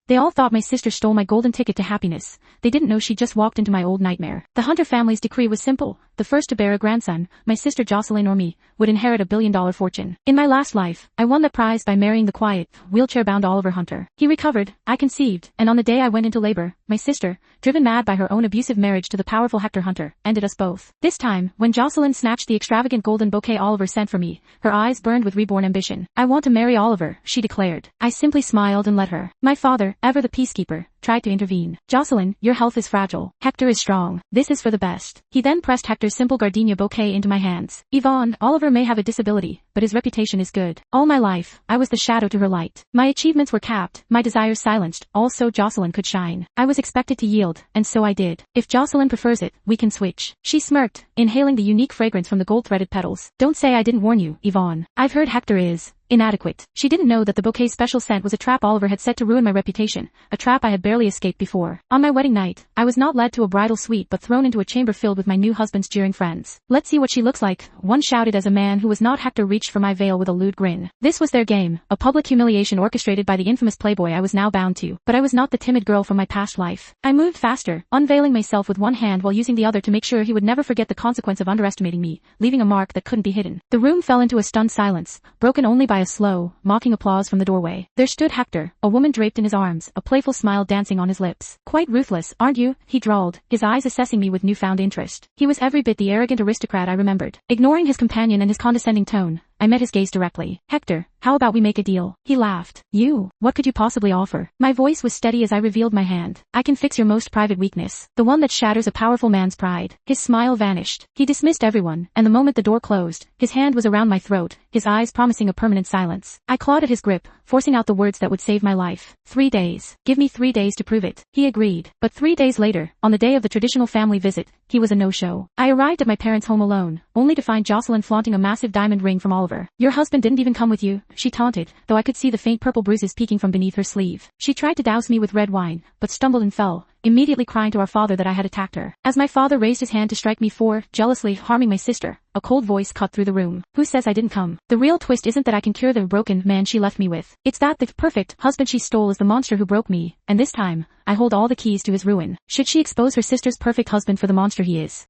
They all thought my sister stole my golden ticket to happiness. They didn't know she just walked into my old nightmare. The Hunter family's decree was simple. The first to bear a grandson, my sister Jocelyn or me, would inherit $1 billion fortune. In my last life, I won that prize by marrying the quiet, wheelchair-bound Oliver Hunter. He recovered, I conceived, and on the day I went into labor, my sister, driven mad by her own abusive marriage to the powerful Hector Hunter, ended us both. This time, when Jocelyn snatched the extravagant golden bouquet Oliver sent for me, her eyes burned with reborn ambition. I want to marry Oliver, she declared. I simply smiled and let her. My father, ever the peacekeeper, tried to intervene. Jocelyn, your health is fragile. Hector is strong. This is for the best. He then pressed Hector's simple gardenia bouquet into my hands. Yvonne, Oliver may have a disability, but his reputation is good. All my life, I was the shadow to her light. My achievements were capped, my desires silenced, all so Jocelyn could shine. I was expected to yield, and so I did. If Jocelyn prefers it, we can switch. She smirked, inhaling the unique fragrance from the gold-threaded petals. Don't say I didn't warn you, Yvonne. I've heard Hector is inadequate. She didn't know that the bouquet's special scent was a trap Oliver had set to ruin my reputation, a trap I had barely escaped before. On my wedding night, I was not led to a bridal suite but thrown into a chamber filled with my new husband's jeering friends. Let's see what she looks like, one shouted as a man who was not Hector reached for my veil with a lewd grin. This was their game, a public humiliation orchestrated by the infamous playboy I was now bound to. But I was not the timid girl from my past life. I moved faster, unveiling myself with one hand while using the other to make sure he would never forget the consequence of underestimating me, leaving a mark that couldn't be hidden. The room fell into a stunned silence, broken only by a slow, mocking applause from the doorway. There stood Hector, a woman draped in his arms, a playful smile dancing on his lips. Quite ruthless, aren't you? He drawled, his eyes assessing me with newfound interest. He was every bit the arrogant aristocrat I remembered. Ignoring his companion and his condescending tone, I met his gaze directly. Hector, how about we make a deal? He laughed. You, what could you possibly offer? My voice was steady as I revealed my hand. I can fix your most private weakness, the one that shatters a powerful man's pride. His smile vanished. He dismissed everyone, and the moment the door closed, his hand was around my throat, his eyes promising a permanent silence. I clawed at his grip, forcing out the words that would save my life. 3 days. Give me 3 days to prove it. He agreed. But 3 days later, on the day of the traditional family visit, he was a no-show. I arrived at my parents' home alone, only to find Jocelyn flaunting a massive diamond ring from Oliver. Your husband didn't even come with you, she taunted, though I could see the faint purple bruises peeking from beneath her sleeve. She tried to douse me with red wine, but stumbled and fell, immediately crying to our father that I had attacked her. As my father raised his hand to strike me for, jealously, harming my sister, a cold voice cut through the room. Who says I didn't come? The real twist isn't that I can cure the broken man she left me with. It's that the perfect husband she stole is the monster who broke me, and this time, I hold all the keys to his ruin. Should she expose her sister's perfect husband for the monster he is?